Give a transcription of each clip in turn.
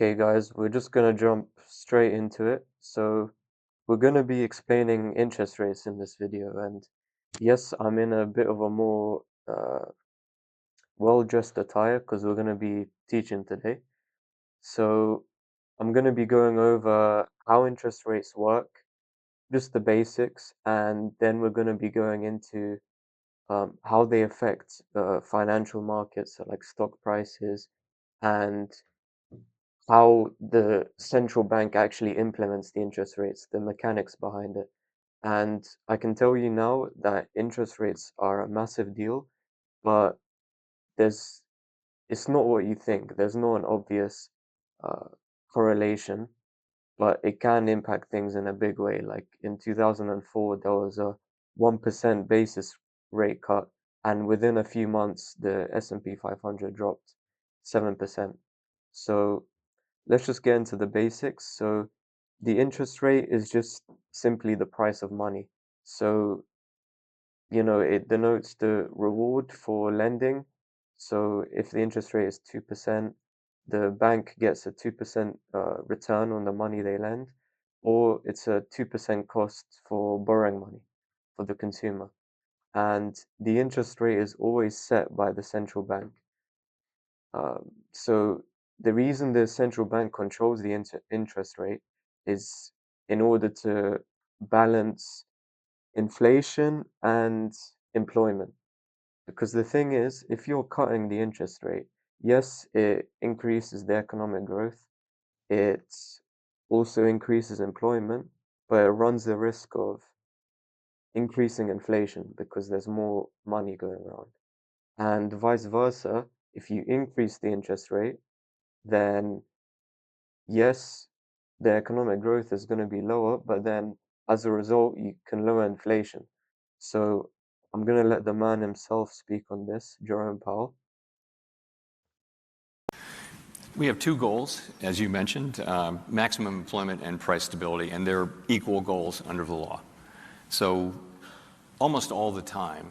Okay, guys, we're just gonna jump straight into it. So we're gonna be explaining interest rates in this video, and yes, I'm in a bit of a more well-dressed attire because we're gonna be teaching today. So I'm gonna be going over how interest rates work, just the basics, and then we're gonna be going into how they affect financial markets, so like stock prices, and how the central bank actually implements the interest rates, the mechanics behind it. And I can tell you now that interest rates are a massive deal, but there's it's not what you think. There's not an obvious uh, correlation, but it can impact things in a big way. Like in 2004, there was a 1% basis rate cut, and within a few months, the S&P 500 dropped 7%. So let's just get into the basics. So the interest rate is just simply the price of money. So, it denotes the reward for lending. So if the interest rate is 2%, the bank gets a 2% return on the money they lend, or it's a 2% cost for borrowing money for the consumer. And the interest rate is always set by the central bank. So the reason the central bank controls the interest rate is in order to balance inflation and employment. Because the thing is, if you're cutting the interest rate, yes, it increases the economic growth, it also increases employment, but it runs the risk of increasing inflation because there's more money going around. And vice versa, if you increase the interest rate, then yes, the economic growth is going to be lower, but then as a result, you can lower inflation. So I'm going to let the man himself speak on this, Jerome Powell. We have two goals, as you mentioned, maximum employment and price stability, and they're equal goals under the law. So almost all the time,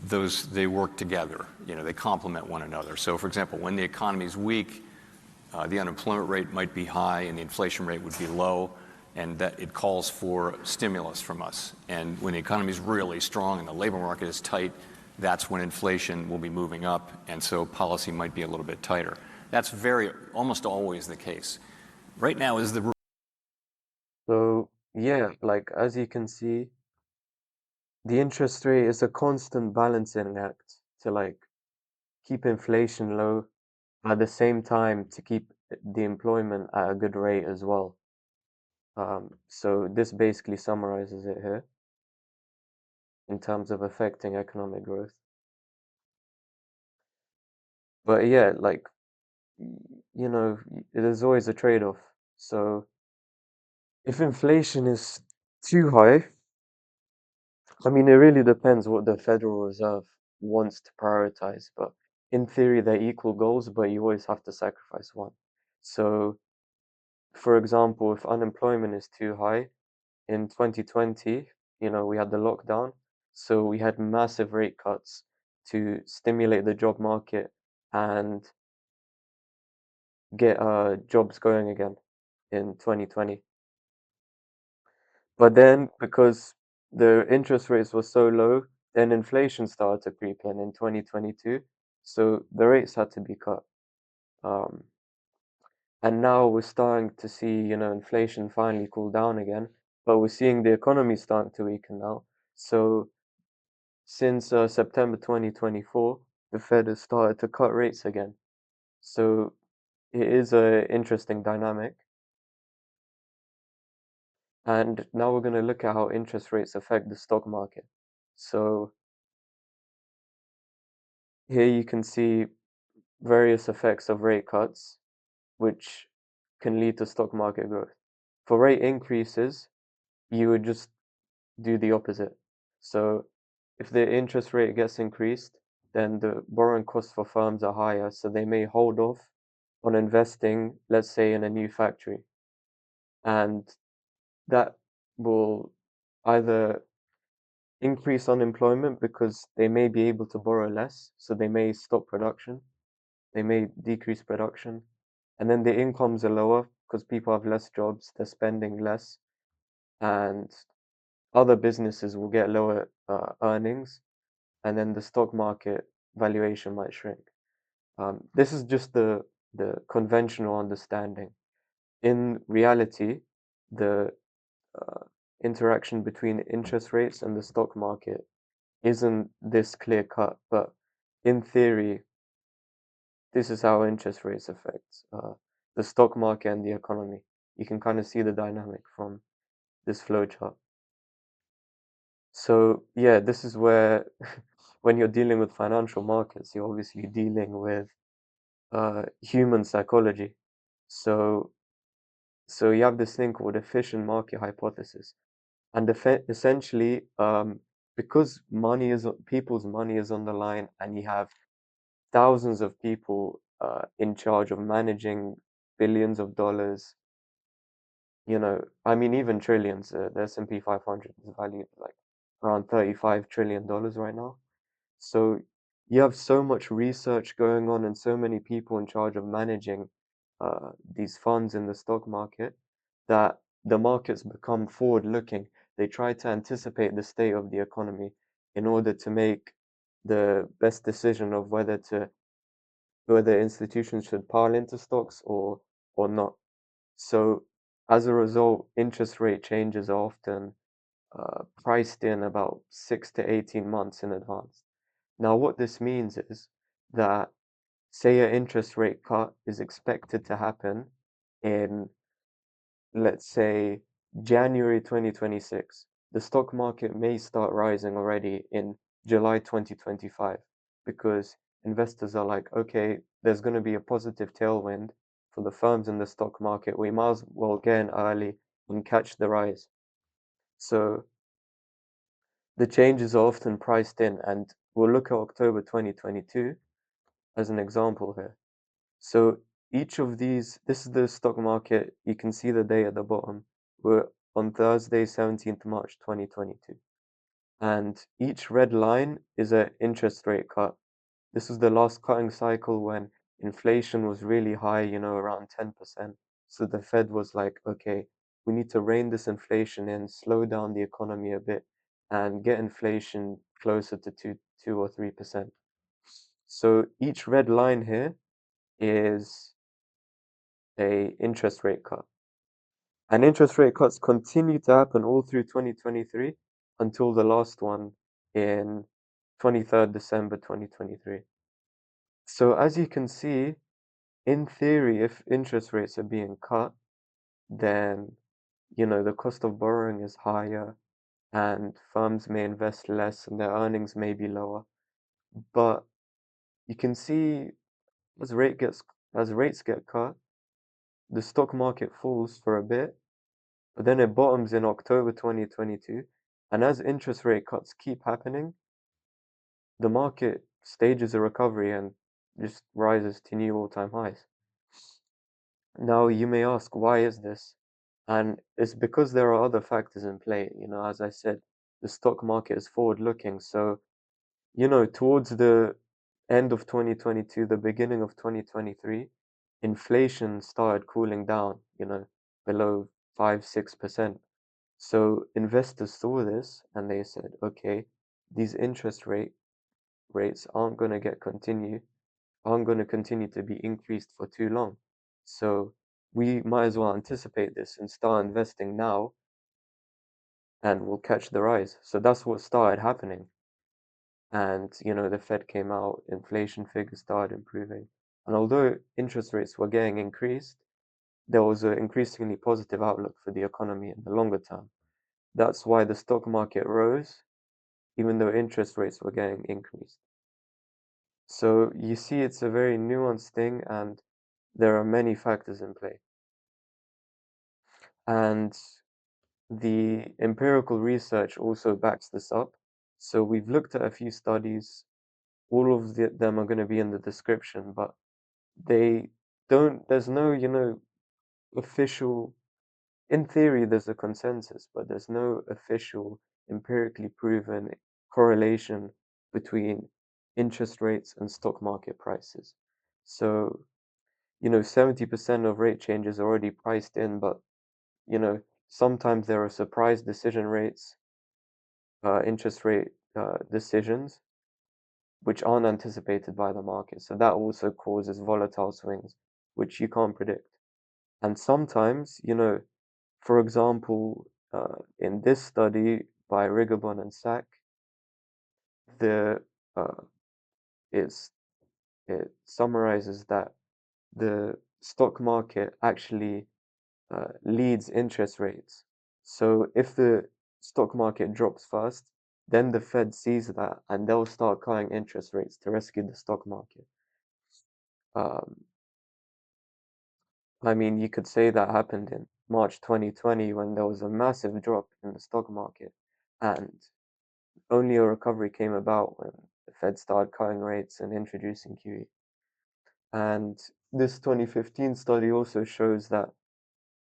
they work together. They complement one another. So, for example, when the economy is weak, the unemployment rate might be high and the inflation rate would be low, and that it calls for stimulus from us. And when the economy is really strong and the labor market is tight, that's when inflation will be moving up, and so policy might be a little bit tighter. That's almost always the case. Right now is the So yeah, like as you can see, the interest rate is a constant balancing act to like keep inflation low, at the same time to keep the employment at a good rate as well. So this basically summarizes it here in terms of affecting economic growth. But yeah, like, there's always a trade-off. So if inflation is too high, I mean, it really depends what the Federal Reserve wants to prioritize. But in theory, they're equal goals, but you always have to sacrifice one. So, for example, if unemployment is too high, in 2020, we had the lockdown, so we had massive rate cuts to stimulate the job market and get jobs going again in 2020. But then, because the interest rates were so low, then inflation started to creep in 2022, so the rates had to be cut. Um, and now we're starting to see, inflation finally cool down again, but we're seeing the economy starting to weaken now. So since September 2024, the Fed has started to cut rates again. So it is an interesting dynamic. And now we're going to look at how interest rates affect the stock market. So here you can see various effects of rate cuts, which can lead to stock market growth. For rate increases, you would just do the opposite. So if the interest rate gets increased, then the borrowing costs for firms are higher, so they may hold off on investing, let's say, in a new factory. And that will either increase unemployment because they may be able to borrow less, so they may stop production, they may decrease production, and then the incomes are lower because people have less jobs, they're spending less, and other businesses will get lower earnings, and then the stock market valuation might shrink. This is just the conventional understanding. In reality, the uh, interaction between interest rates and the stock market isn't this clear cut, but in theory, this is how interest rates affect the stock market and the economy. You can kind of see the dynamic from this flow chart. So yeah, this is where when you're dealing with financial markets, you're obviously dealing with human psychology. So so you have this thing called efficient market hypothesis, and essentially, because people's money is on the line, and you have thousands of people in charge of managing billions of dollars. I mean, even trillions. The S&P 500 is valued like around $35 trillion right now. So you have so much research going on and so many people in charge of managing these funds in the stock market that the markets become forward-looking. They try to anticipate the state of the economy in order to make the best decision of whether institutions should pile into stocks or not. So as a result, interest rate changes are often priced in about 6 to 18 months in advance. Now, what this means is that, say, an interest rate cut is expected to happen in, let's say, January 2026. The stock market may start rising already in July 2025 because investors are like, okay, there's going to be a positive tailwind for the firms in the stock market. We might as well get in early and catch the rise. So the changes are often priced in, and we'll look at October 2022 as an example here. So each of these, this is the stock market. You can see the day at the bottom. We're on Thursday, 17th March 2022. And each red line is an interest rate cut. This was the last cutting cycle when inflation was really high, around 10%. So the Fed was like, okay, we need to rein this inflation in, slow down the economy a bit, and get inflation closer to 2 or 3%. So each red line here is a interest rate cut. And interest rate cuts continue to happen all through 2023 until the last one in 23rd December 2023. So as you can see, in theory, if interest rates are being cut, then the cost of borrowing is higher and firms may invest less and their earnings may be lower. But you can see as as rates get cut, the stock market falls for a bit, but then it bottoms in October 2022. And as interest rate cuts keep happening, the market stages a recovery and just rises to new all-time highs. Now, you may ask, why is this? And it's because there are other factors in play. As I said, the stock market is forward-looking. So, towards the end of 2022, the beginning of 2023, inflation started cooling down, below 5, 6%. So investors saw this and they said, okay, these rates aren't going to continue to be increased for too long. So we might as well anticipate this and start investing now and we'll catch the rise. So that's what started happening. And, the Fed came out, inflation figures started improving. And although interest rates were getting increased, there was an increasingly positive outlook for the economy in the longer term. That's why the stock market rose, even though interest rates were getting increased. So you see, it's a very nuanced thing, and there are many factors in play. And the empirical research also backs this up. So we've looked at a few studies. All of them are going to be in the description, but they there's no, official, in theory, there's a consensus, but there's no official, empirically proven correlation between interest rates and stock market prices. So 70% of rate changes are already priced in, but sometimes there are surprise decision rates, interest rate decisions, which aren't anticipated by the market. So that also causes volatile swings, which you can't predict. And sometimes, for example, in this study by Rigobon and Sack, the uh, it's, it summarizes that the stock market actually leads interest rates. So if the stock market drops first, then the Fed sees that and they'll start cutting interest rates to rescue the stock market. Um, I mean, you could say that happened in March 2020 when there was a massive drop in the stock market, and only a recovery came about when the Fed started cutting rates and introducing QE. And this 2015 study also shows that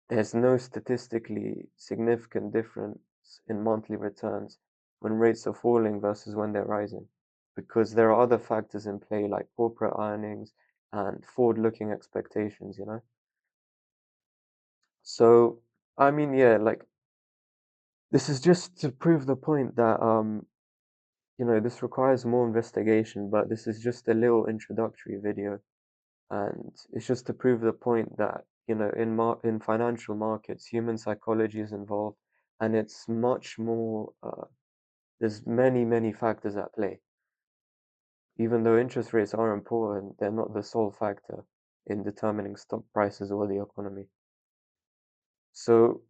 there's no statistically significant difference in monthly returns when rates are falling versus when they're rising, because there are other factors in play like corporate earnings and forward-looking expectations. So, I mean, yeah, like this is just to prove the point that this requires more investigation, but this is just a little introductory video, and it's just to prove the point that in financial markets, human psychology is involved, and it's much more. There's many factors at play. Even though interest rates are important, they're not the sole factor in determining stock prices or the economy. So,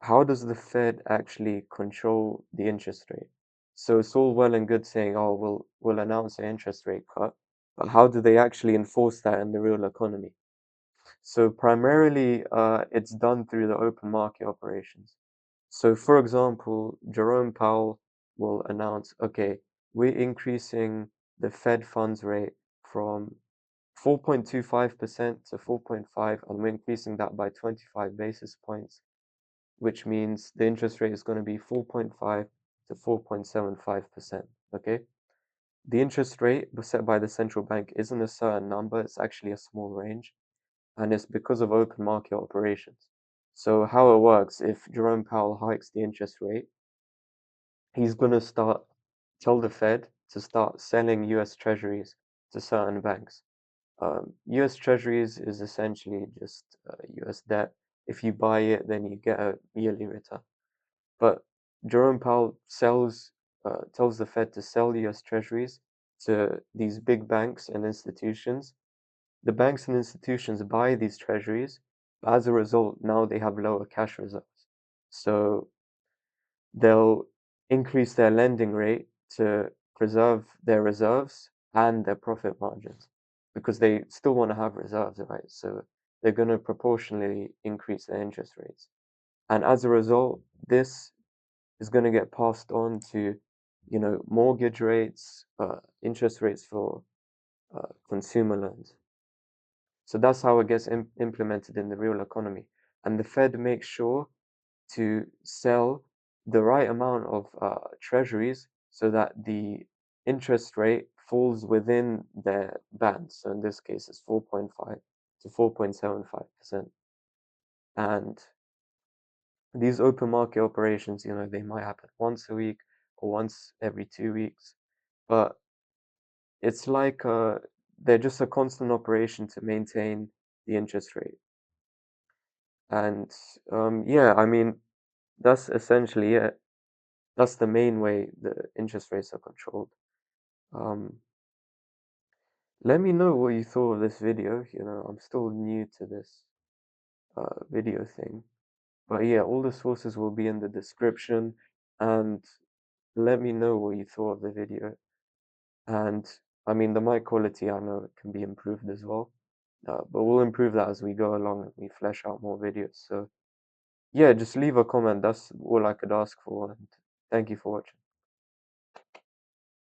how does the Fed actually control the interest rate? So it's all well and good saying, "Oh, we'll announce an interest rate cut," but how do they actually enforce that in the real economy? So primarily, it's done through the open market operations. So for example, Jerome Powell will announce, okay, we're increasing the Fed funds rate from 4.25% to 4.5, and we're increasing that by 25 basis points, which means the interest rate is going to be 4.5 to 4.75%, okay? The interest rate was set by the central bank isn't a certain number, it's actually a small range, and it's because of open market operations. So how it works, if Jerome Powell hikes the interest rate, he's going to tell the Fed to start selling US Treasuries to certain banks. US Treasuries is essentially just US debt. If you buy it, then you get a yearly return. But Jerome Powell tells the Fed to sell US Treasuries to these big banks and institutions. The banks and institutions buy these treasuries, but as a result, now they have lower cash reserves. So they'll increase their lending rate to preserve their reserves and their profit margins because they still want to have reserves, right? So they're going to proportionally increase their interest rates. And as a result, this is going to get passed on to, mortgage rates, interest rates for consumer loans. So that's how it gets implemented in the real economy. And the Fed makes sure to sell the right amount of treasuries so that the interest rate falls within their band. So in this case, it's 4.5 to 4.75%. And these open market operations, they might happen once a week or once every 2 weeks, but it's like they're just a constant operation to maintain the interest rate. And yeah, I mean, that's essentially it. That's the main way the interest rates are controlled. Um, Let me know what you thought of this video. I'm still new to this video thing. But yeah, all the sources will be in the description, and let me know what you thought of the video. And I mean, the mic quality, I know it can be improved as well, but we'll improve that as we go along and we flesh out more videos. So yeah, just leave a comment. That's all I could ask for, and thank you for watching.